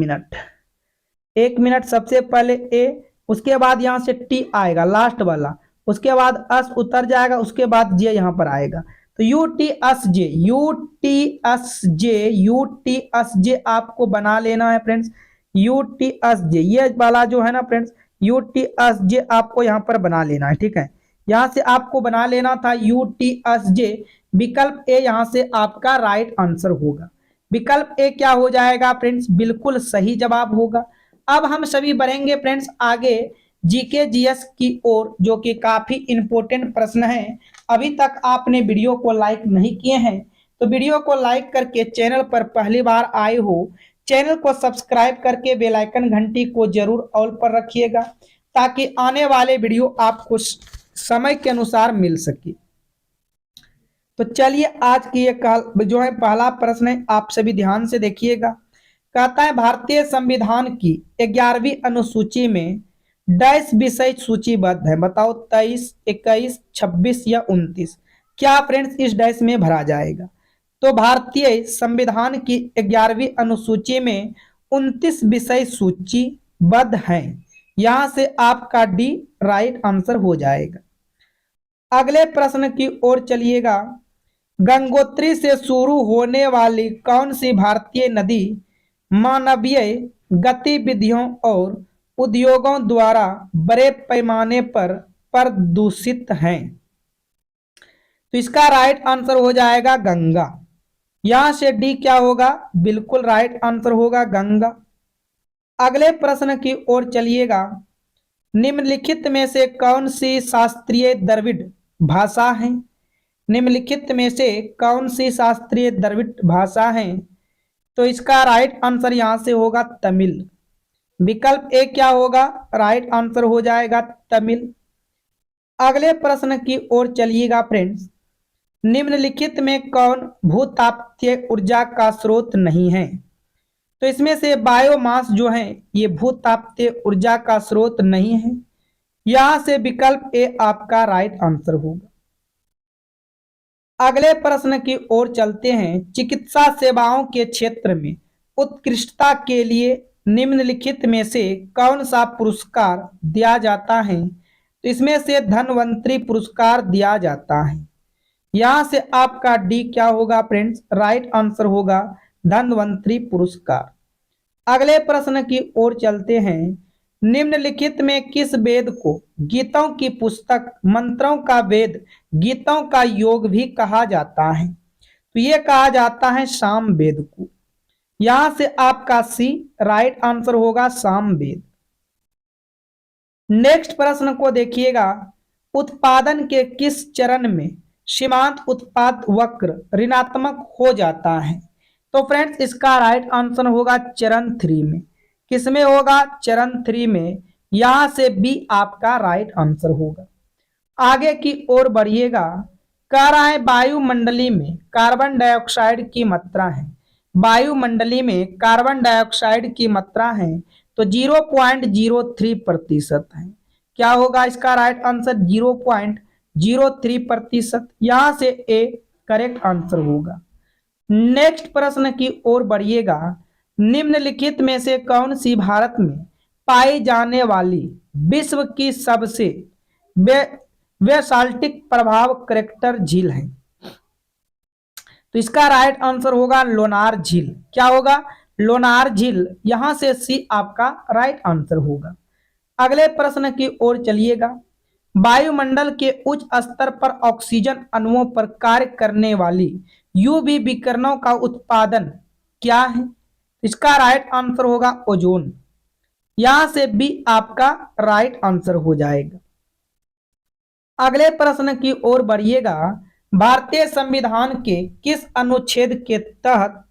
मिनट सबसे पहले ए, उसके बाद यहां से टी आएगा लास्ट वाला, उसके बाद एस उतर जाएगा, उसके बाद जे यहां पर आएगा। तो यू टी एस जे, यू टी एस जे, यू टी एस जे आपको बना लेना है फ्रेंड्स, यू टी एस जे, ये वाला जो है ना फ्रेंड्स, यू टी एस जे आपको यहाँ पर बना लेना है, ठीक है। यहां से आपको बना लेना था यू टी एस जे, विकल्प ए यहां से आपका राइट आंसर होगा। विकल्प ए क्या हो जाएगा फ्रेंड्स, बिल्कुल सही जवाब होगा। अब हम सभी बढ़ेंगे फ्रेंड्स आगे जीके जीएस की ओर, जो कि काफी इंपॉर्टेंट प्रश्न है। अभी तक आपने वीडियो को लाइक नहीं किए हैं तो वीडियो को लाइक करके, चैनल पर पहली बार आए हो चैनल को सब्सक्राइब करके बेल आइकन घंटी को जरूर ऑल पर रखिएगा। ताकि आने वाले वीडियो आपको समय के अनुसार मिल सके। तो चलिए आज की ये जो है पहला प्रश्न है, आप सभी ध्यान से देखिएगा। कहता है भारतीय संविधान की 11वीं अनुसूची में डैश विषय सूचीबद्ध है। बताओ 23, 21, 26 या 29। क्या फ्रेंड्स इस डैश में भरा जाएगा? तो भारतीय संविधान की 11वीं अनुसूची में 29 विषय सूचीबद्ध हैं। यहां से आपका डी राइट आंसर हो जाएगा। अगले प्रश्न की ओर चलिएगा। गंगोत्री से शुरू होने वाली कौन सी भारतीय नदी मानवीय गतिविधियों और उद्योगों द्वारा बड़े पैमाने पर प्रदूषित हैं? तो इसका राइट आंसर हो जाएगा गंगा। यहां से डी क्या होगा? बिल्कुल राइट आंसर होगा गंगा। अगले प्रश्न की ओर चलिएगा। निम्नलिखित में से कौन सी शास्त्रीय द्रविड़ भाषा है? निम्नलिखित में से कौन सी शास्त्रीय द्रविड़ भाषा है? तो इसका राइट आंसर यहां से होगा तमिल। विकल्प ए क्या होगा? राइट आंसर हो जाएगा तमिल। अगले प्रश्न की ओर चलिएगा फ्रेंड्स। निम्नलिखित में कौन भूतापीय ऊर्जा का स्रोत नहीं है? तो इसमें से बायोमास जो है ये भूतापीय ऊर्जा का स्रोत नहीं है। यहां से विकल्प ए आपका राइट आंसर होगा। अगले प्रश्न की ओर चलते हैं। चिकित्सा सेवाओं के क्षेत्र में उत्कृष्टता के लिए निम्नलिखित में से कौन सा पुरस्कार दिया जाता है? तो इसमें से धन्वंतरी पुरस्कार दिया जाता है। यहां से आपका डी क्या होगा फ्रेंड्स? राइट आंसर होगा धन्वंतरी पुरस्कार। अगले प्रश्न की ओर चलते हैं। निम्नलिखित में किस वेद को गीतों की पुस्तक, मंत्रों का वेद, गीतों का योग भी कहा जाता है? तो ये कहा जाता है साम वेद को। यहां से आपका सी राइट आंसर होगा साम वेद। नेक्स्ट प्रश्न को देखिएगा। उत्पादन के किस चरण में सीमांत उत्पाद वक्र ऋणात्मक हो जाता है? तो फ्रेंड्स इसका राइट आंसर होगा चरण 3 में। किसमें होगा? चरण 3 में। यहां से बी आपका राइट आंसर होगा। आगे की ओर बढ़िएगा। कह रहा है वायुमंडली में कार्बन डाइऑक्साइड की मात्रा है। वायुमंडली में कार्बन डाइऑक्साइड की मात्रा है तो 0.03% है। क्या होगा इसका राइट आंसर? 0.03%। यहां से ए करेक्ट आंसर होगा। नेक्स्ट प्रश्न की ओर बढ़िएगा। निम्नलिखित में से कौन सी भारत में पाई जाने वाली विश्व की सबसे बेसाल्टिक प्रभाव करेक्टर झील है? तो इसका राइट आंसर होगा लोनार झील। क्या होगा? लोनार झील। यहां से सी आपका राइट आंसर होगा। अगले प्रश्न की ओर चलिएगा। वायुमंडल के उच्च स्तर पर ऑक्सीजन अणुओं पर कार्य करने वाली यूवी विकिरणों का उत्पादन क्या है? इसका राइट आंसर होगा ओजोन। यहां से बी आपका राइट आंसर हो जाएगा। अगले प्रश्न की ओर बढ़िएगा। भारतीय संविधान के किस अनुच्छेद के तहत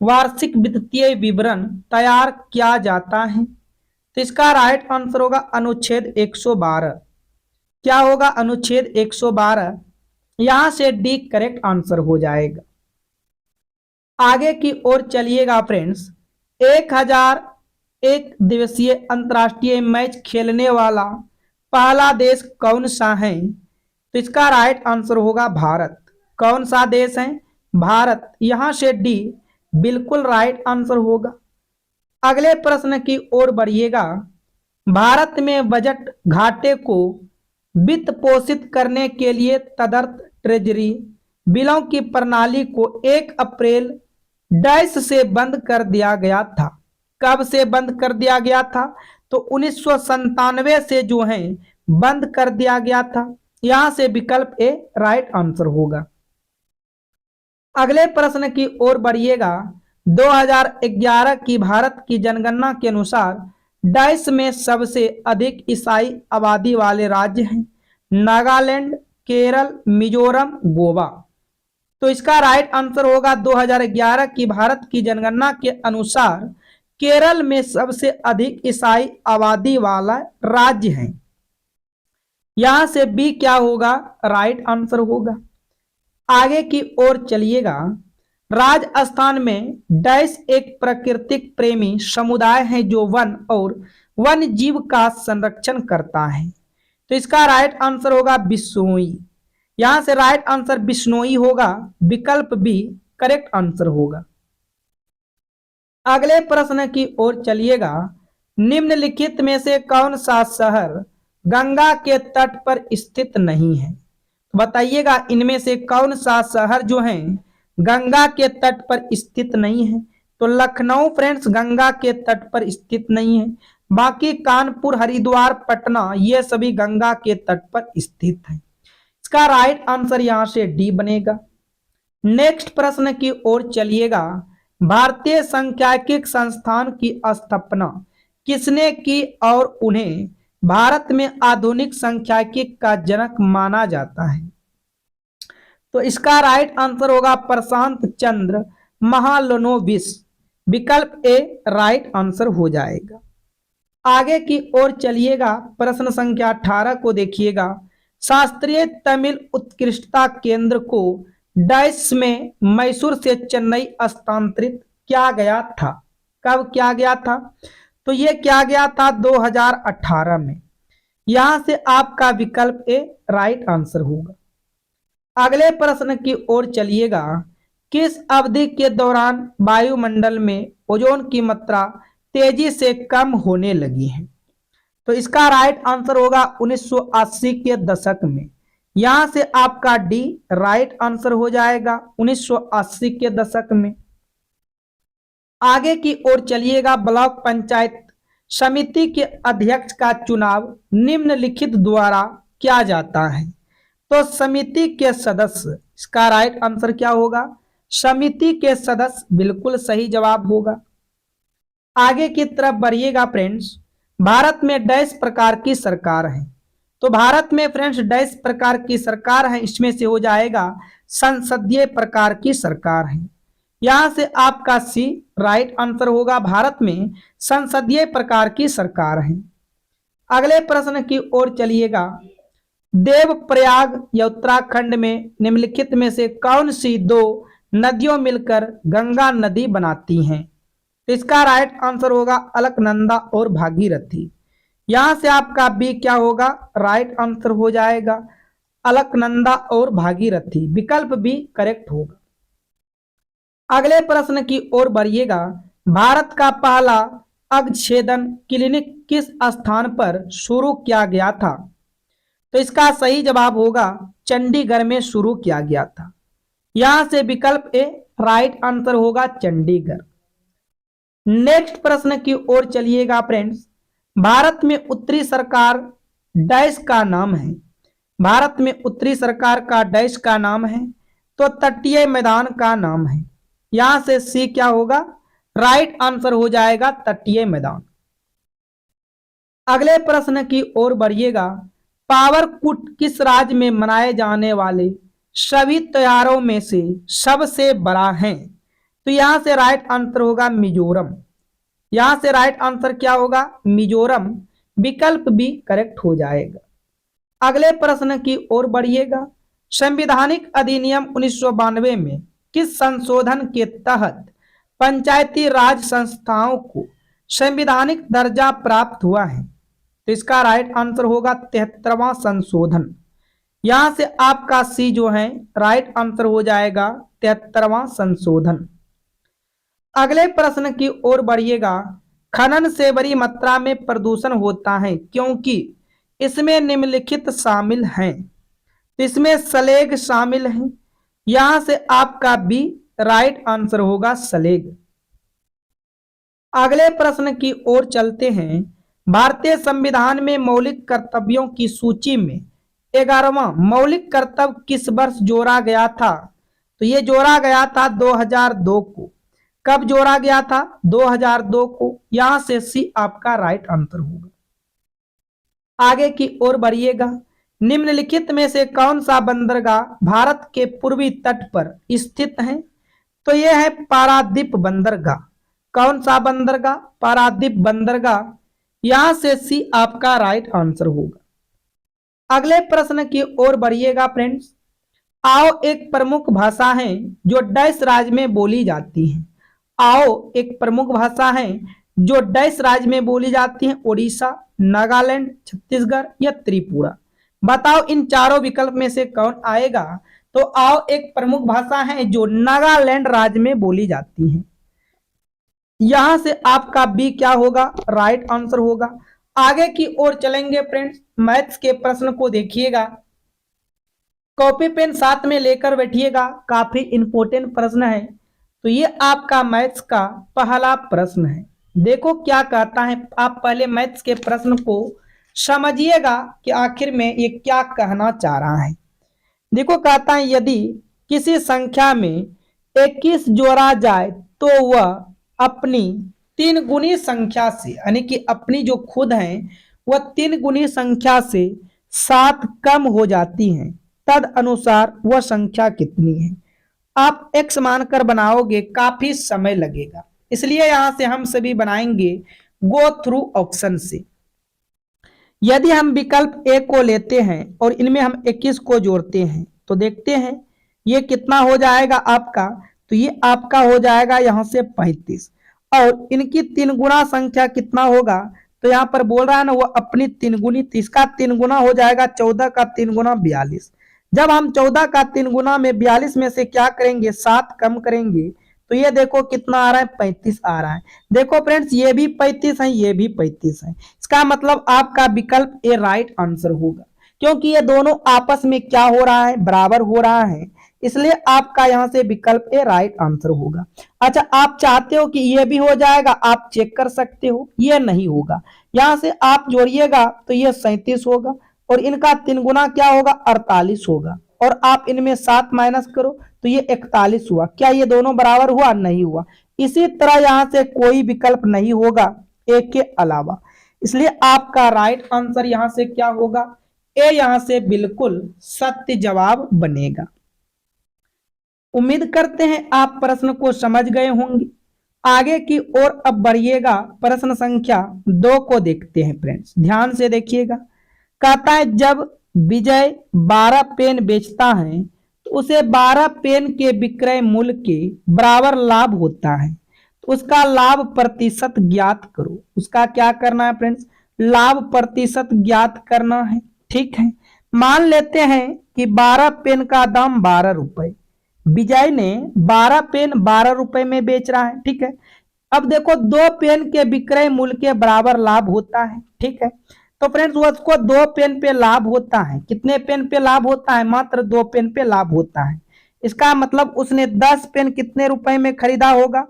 वार्षिक वित्तीय विवरण तैयार किया जाता है? तो इसका राइट आंसर होगा अनुच्छेद 112। क्या होगा? अनुच्छेद 112। यहां से डी करेक्ट आंसर हो जाएगा। आगे की ओर चलिएगा फ्रेंड्स। 1001 दिवसीय अंतर्राष्ट्रीय मैच खेलने वाला पहला देश कौन सा है? तो इसका राइट आंसर होगा भारत। कौन सा देश है? भारत। यहां से डी बिल्कुल राइट आंसर होगा। अगले प्रश्न की ओर बढ़िएगा। भारत में बजट घाटे को वित्त पोषित करने के लिए तदर्थ ट्रेजरी बिलों की प्रणाली को 1 अप्रैल डैश से बंद कर दिया गया था। कब से बंद कर दिया गया था? तो 1997 से जो है बंद कर दिया गया था। यहां से विकल्प ए राइट आंसर होगा। अगले प्रश्न की ओर बढ़िएगा। 2011 की भारत की जनगणना के अनुसार डैश में सबसे अधिक ईसाई आबादी वाले राज्य हैं नागालैंड, केरल, मिजोरम, गोवा। तो इसका राइट आंसर होगा 2011 की भारत की जनगणना के अनुसार केरल में सबसे अधिक ईसाई आबादी वाला राज्य है। यहां से बी क्या होगा, राइट आंसर होगा। आगे की ओर चलिएगा। राजस्थान में डैश एक प्राकृतिक प्रेमी समुदाय है जो वन और वन्य जीव का संरक्षण करता है। तो इसका राइट आंसर होगा बिश्नोई। यहां से राइट आंसर बिश्नोई होगा। विकल्प बी करेक्ट आंसर होगा। अगले प्रश्न की ओर चलिएगा। निम्नलिखित में से कौन सा शहर गंगा के तट पर स्थित नहीं है? बताइएगा इनमें से कौन सा शहर जो है गंगा के तट पर स्थित नहीं है। तो लखनऊ फ्रेंड्स गंगा के तट पर स्थित नहीं है। बाकी कानपुर, हरिद्वार, पटना ये सभी गंगा के तट पर स्थित है। इसका राइट आंसर यहां से डी बनेगा। नेक्स्ट प्रश्न की ओर चलिएगा। भारतीय सांख्यिकी संस्थान की स्थापना किसने की और उन्हें भारत में आधुनिक सांख्यिकी का जनक माना जाता है? तो इसका राइट आंसर होगा प्रशांत चंद्र महालनोबिस। विकल्प ए राइट आंसर हो जाएगा। आगे की ओर चलिएगा। प्रश्न संख्या 18 को देखिएगा। शास्त्रीय तमिल उत्कृष्टता केंद्र को डैश में मैसूर से चेन्नई स्थानांतरित किया गया था। कब किया गया था? तो ये किया गया था 2018 में। यहां से आपका विकल्प ए राइट आंसर होगा। अगले प्रश्न की ओर चलिएगा। किस अवधि के दौरान वायुमंडल में ओजोन की मात्रा तेजी से कम होने लगी है? तो इसका राइट आंसर होगा 1980 के दशक में। यहां से आपका डी राइट आंसर हो जाएगा 1980 के दशक में। आगे की ओर चलिएगा। ब्लॉक पंचायत समिति के अध्यक्ष का चुनाव निम्नलिखित द्वारा किया जाता है। तो समिति के सदस्य, इसका राइट आंसर क्या होगा? समिति के सदस्य बिल्कुल सही जवाब होगा। आगे की तरफ बढ़िएगा फ्रेंड्स। भारत में डैश प्रकार की सरकार है। तो भारत में फ्रेंड्स डैश प्रकार की सरकार है। इसमें से हो जाएगा संसदीय प्रकार की सरकार है। यहां से आपका सी राइट आंसर होगा। भारत में संसदीय प्रकार की सरकार है। अगले प्रश्न की ओर चलिएगा। देवप्रयाग या उत्तराखंड में निम्नलिखित में से कौन सी दो नदियों मिलकर गंगा नदी बनाती हैं? तो इसका राइट आंसर होगा अलकनंदा और भागीरथी। यहां से आपका बी क्या होगा? राइट आंसर हो जाएगा अलकनंदा और भागीरथी। विकल्प बी करेक्ट होगा। अगले प्रश्न की ओर बढ़िएगा। भारत का पहला अग्छेदन क्लिनिक किस स्थान पर शुरू किया गया था? तो इसका सही जवाब होगा चंडीगढ़ में शुरू किया गया था। यहां से विकल्प ए राइट आंसर होगा चंडीगढ़। नेक्स्ट प्रश्न की ओर चलिएगा फ्रेंड्स। भारत में उत्तरी सरकार डैश का नाम है। भारत में उत्तरी सरकार का डैश का नाम है। तो तटीय मैदान का नाम है। यहां से सी क्या होगा? राइट आंसर हो जाएगा तटीय मैदान। अगले प्रश्न की ओर बढ़िएगा। पावरकुट किस राज्य में मनाए जाने वाले सभी त्योहारों में से सबसे बड़ा है? तो यहां से राइट आंसर होगा मिजोरम। यहां से राइट आंसर क्या होगा? मिजोरम। विकल्प भी करेक्ट हो जाएगा। अगले प्रश्न की ओर बढ़िएगा। संवैधानिक अधिनियम 1992 में किस संशोधन के तहत पंचायती राज संस्थाओं को संवैधानिक दर्जा प्राप्त हुआ है? तो इसका राइट आंसर होगा 73वां संशोधन। यहां से आपका सी जो है राइट आंसर हो जाएगा 73वां संशोधन। अगले प्रश्न की ओर बढ़िएगा। खनन से बड़ी मात्रा में प्रदूषण होता है क्योंकि इसमें निम्नलिखित शामिल हैं। इसमें सलेग शामिल है। यहां से आपका बी राइट आंसर होगा सलेग। अगले प्रश्न की ओर चलते हैं। भारतीय संविधान में मौलिक कर्तव्यों की सूची में 11वां मौलिक कर्तव्य किस वर्ष जोड़ा गया था? तो ये जोड़ा गया था 2002 को। कब जोड़ा गया था? 2002 को। यहां से सी आपका राइट आंसर होगा। आगे की ओर बढ़िएगा। निम्नलिखित में से कौन सा बंदरगाह भारत के पूर्वी तट पर स्थित है? तो यह है पारादीप बंदरगाह। कौन सा बंदरगाह? पारादीप बंदरगाह। यहां से सी आपका राइट आंसर होगा। अगले प्रश्न की ओर बढ़िएगा फ्रेंड्स। आओ एक प्रमुख भाषा है जो डैश राज्य में बोली जाती है। आओ एक प्रमुख भाषा है जो डैश राज्य में बोली जाती है। उड़ीसा, नागालैंड, छत्तीसगढ़ या त्रिपुरा। बताओ इन चारों विकल्प में से कौन आएगा। तो आओ एक प्रमुख भाषा है जो नागालैंड राज्य में बोली जाती है। यहां से आपका बी क्या होगा? राइट आंसर होगा। आगे की ओर चलेंगे फ्रेंड्स। मैथ्स के प्रश्न को देखिएगा, कॉपी पेन साथ में लेकर बैठिएगा, काफी इंपॉर्टेंट प्रश्न है। तो ये आपका मैथ्स का पहला प्रश्न है। देखो क्या कहता है, आप पहले मैथ्स के प्रश्न को समझिएगा कि आखिर में ये क्या कहना चाह रहा है। देखो कहता है यदि किसी संख्या में 21 जोड़ा जाए तो वह अपनी 3 गुनी संख्या से, यानी कि अपनी जो खुद है वह 3 गुनी संख्या से 7 कम हो जाती है, तद अनुसार वह संख्या कितनी है। आप x मानकर बनाओगे, काफी समय लगेगा, इसलिए यहां से हम सभी बनाएंगे गो थ्रू ऑप्शन से। यदि हम विकल्प ए को लेते हैं और इनमें हम 21 को जोड़ते हैं तो देखते हैं ये कितना हो जाएगा आपका। तो ये आपका हो जाएगा यहां से 35, और इनकी 3 गुना संख्या कितना होगा। तो यहां पर बोल रहा है ना वो अपनी 3 गुनी, तो इसका 3 गुना हो जाएगा 14 का 3 गुना 42। जब हम 14 का 3 गुना में 42 में से क्या करेंगे, 7 कम करेंगे, तो ये देखो कितना आ रहा है, 35 आ रहा है। देखो फ्रेंड्स ये भी 35 है, ये भी 35 है। इसका मतलब आपका विकल्प ए राइट आंसर होगा, क्योंकि ये दोनों आपस में क्या हो रहा है, बराबर हो रहा है, इसलिए आपका यहां से विकल्प ए राइट आंसर होगा। अच्छा, आप चाहते हो कि ये भी हो जाएगा, आप चेक कर सकते हो, ये नहीं होगा। यहां से आप जोड़िएगा तो ये 37 होगा, और इनका 3 गुना क्या होगा, 48 होगा, और आप इनमें 7 माइनस करो तो ये 41 हुआ। क्या ये दोनों बराबर हुआ? नहीं हुआ। इसी तरह यहां से कोई विकल्प नहीं होगा एक के अलावा, इसलिए आपका राइट आंसर यहां से क्या होगा, ए यहां से बिल्कुल सत्य जवाब बनेगा। उम्मीद करते हैं आप प्रश्न को समझ गए होंगे। आगे की ओर अब बढ़िएगा, प्रश्न संख्या 2 को देखते हैं फ्रेंड्स, ध्यान से देखिएगा। कहता है जब विजय 12 पेन बेचता है तो उसे 12 पेन के विक्रय मूल्य के बराबर लाभ होता है, तो उसका लाभ प्रतिशत ज्ञात करो। उसका क्या करना है फ्रेंड्स, लाभ प्रतिशत ज्ञात करना है। ठीक है, मान लेते हैं कि 12 पेन का दाम 12 रुपए, विजय ने 12 पेन 12 रुपए में बेच रहा है। ठीक है, अब देखो 2 पेन के विक्रय मूल्य के बराबर लाभ होता है। ठीक है, तो फ्रेंड्स उसको 2 पेन पे लाभ होता है। कितने पेन पे लाभ होता है? मात्र 2 पेन पे लाभ होता है। इसका मतलब उसने 10 पेन कितने रुपए में खरीदा होगा,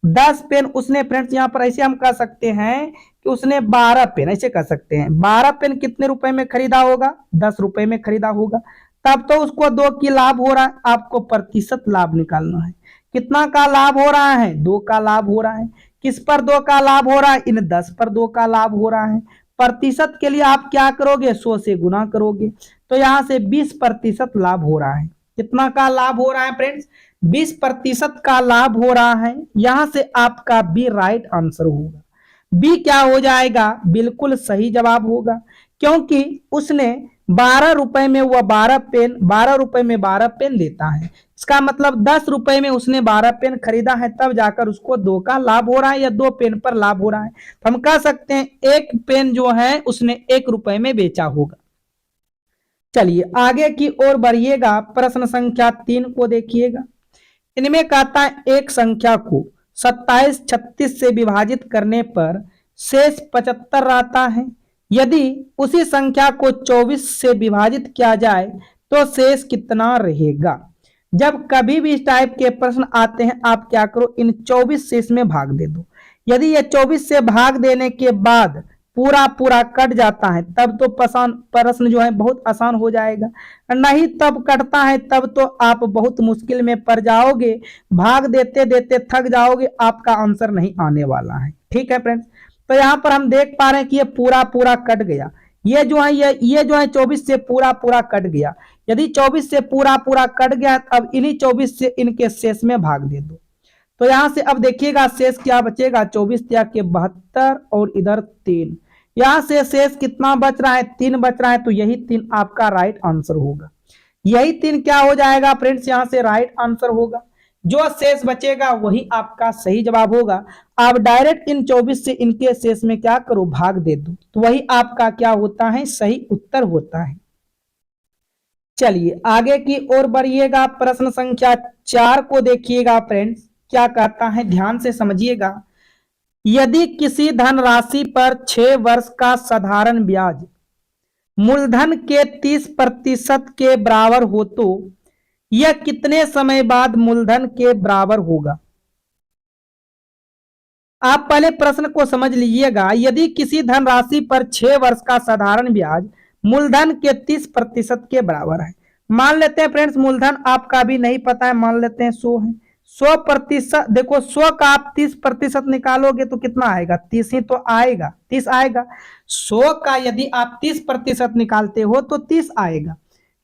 10 पेन उसने, फ्रेंड्स यहाँ पर ऐसे हम कह सकते हैं कि उसने 12 पेन, ऐसे कह सकते हैं 12 पेन कितने रुपए में खरीदा होगा, 10 रुपए में खरीदा होगा। तब तो उसको 2 की लाभ हो रहा है, आपको प्रतिशत लाभ निकालना है। कितना का लाभ हो रहा है, 2 का लाभ हो रहा है। किस पर 2 का लाभ हो रहा है, इन 10 पर 2 का लाभ हो रहा है। प्रतिशत के लिए आप क्या करोगे, 100 से गुना करोगे, तो यहां से 20% लाभ हो रहा है। कितना का लाभ हो रहा है फ्रेंड्स, 20% का लाभ हो रहा है। यहां से आपका बी राइट आंसर होगा। बी क्या हो जाएगा, बिल्कुल सही जवाब होगा, क्योंकि उसने 12 रुपए में वह 12 पेन, 12 रुपए में 12 पेन देता है। इसका मतलब 10 रुपए में उसने 12 पेन खरीदा है, तब जाकर उसको 2 का लाभ हो रहा है, या 2 पेन पर लाभ हो रहा है। तो हम कह सकते हैं 1 पेन जो है उसने 1 रुपए में बेचा होगा। चलिए आगे की ओर बढ़िएगा, प्रश्न संख्या 3 को देखिएगा। इनमें कहता है एक संख्या को 27 36 से विभाजित करने पर शेष 75 आता है। यदि उसी संख्या को 24 से विभाजित किया जाए तो शेष कितना रहेगा। जब कभी भी इस टाइप के प्रश्न आते हैं, आप क्या करो, इन 24 से इसमें भाग दे दो। यदि ये 24 से भाग देने के बाद पूरा पूरा कट जाता है, तब तो प्रश्न जो है बहुत आसान हो जाएगा। नहीं तब कटता है, तब तो आप बहुत मुश्किल में पड़ जाओगे, भाग देते देते थक जाओगे, आपका आंसर नहीं आने वाला है। ठीक है फ्रेंड्स, तो यहाँ पर हम देख पा रहे हैं कि ये पूरा पूरा कट गया। ये जो है ये जो है 24 से पूरा पूरा कट गया। यदि 24 से पूरा पूरा कट गया, अब इन्हीं 24 से इनके शेष में भाग दे दो। तो यहां से अब देखिएगा शेष क्या बचेगा, 24 त्याग के 72 और इधर 3। यहां से शेष कितना बच रहा है, 3 बच रहा है। तो यही 3 आपका राइट आंसर होगा। यही 3 क्या हो जाएगा फ्रेंड्स, यहां से राइट आंसर होगा। जो शेष बचेगा वही आपका सही जवाब होगा। आप डायरेक्ट इन 24 से इनके शेष में क्या करो, भाग दे दो, तो वही आपका क्या होता है, सही उत्तर होता है। चलिए आगे की ओर बढ़िएगा। प्रश्न संख्या 4 को देखिएगा फ्रेंड्स, क्या कहता है, ध्यान से समझिएगा। यदि किसी धनराशि पर 6 वर्ष का साधारण ब्याज मूलधन के 30% के बराबर हो तो यह कितने समय बाद मूलधन के बराबर होगा। आप पहले प्रश्न को समझ लीजिएगा। यदि किसी धनराशि पर 6 वर्ष का साधारण ब्याज मूलधन के 30% के बराबर है। मान लेते हैं फ्रेंड्स मूलधन आपका भी नहीं पता है, मान लेते हैं 100 है। 100%, देखो 100 का आप 30% निकालोगे तो कितना आएगा, 30 ही तो आएगा, 30 आएगा। 100 का यदि आप 30% निकालते हो तो 30 आएगा।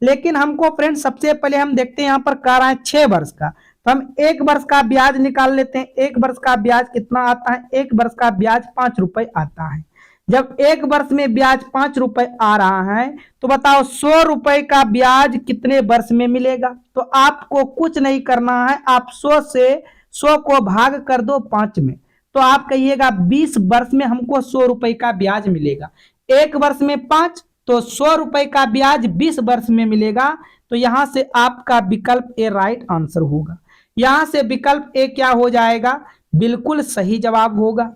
लेकिन हमको फ्रेंड्स सबसे पहले हम देखते हैं यहाँ पर कह रहा है 6 वर्ष का, तो हम 1 वर्ष का ब्याज निकाल लेते हैं। 1 वर्ष का ब्याज कितना आता है, 1 वर्ष का ब्याज 5 रुपए आता है। जब 1 वर्ष में ब्याज 5 रुपए आ रहा है तो बताओ 100 रुपए का ब्याज कितने वर्ष में मिलेगा। तो आपको कुछ नहीं करना है, आप 100 से 100 को भाग कर दो 5 में, तो आप कहिएगा 20 वर्ष में हमको 100 रुपए का ब्याज मिलेगा। 1 वर्ष में 5, तो 100 रुपए का ब्याज 20 वर्ष में मिलेगा। तो यहां से आपका विकल्प ए राइट आंसर होगा। यहां से विकल्प ए क्या हो जाएगा, बिल्कुल सही जवाब होगा।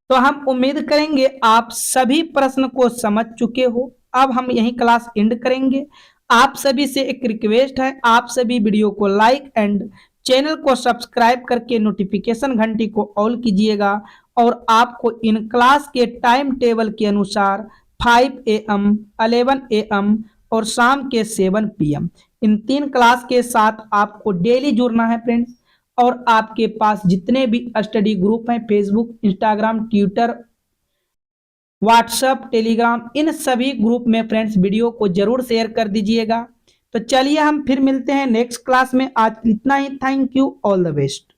तो हम उम्मीद करेंगे आप सभी प्रश्न को समझ चुके हो। अब हम यही क्लास एंड करेंगे। आप सभी से एक रिक्वेस्ट है, आप सभी वीडियो को लाइक एंड चैनल को सब्सक्राइब करके नोटिफिकेशन घंटी को ऑल कीजिएगा। और आपको इन क्लास के टाइम टेबल के अनुसार 5 AM, 11 AM और शाम के 7 PM इन 3 क्लास के साथ आपको डेली जुड़ना है फ्रेंड्स। और आपके पास जितने भी स्टडी ग्रुप हैं, Facebook, Instagram, Twitter, WhatsApp, Telegram, इन सभी ग्रुप में फ्रेंड्स वीडियो को जरूर शेयर कर दीजिएगा। तो चलिए हम फिर मिलते हैं नेक्स्ट क्लास में। आज इतना ही। Thank you, all the best.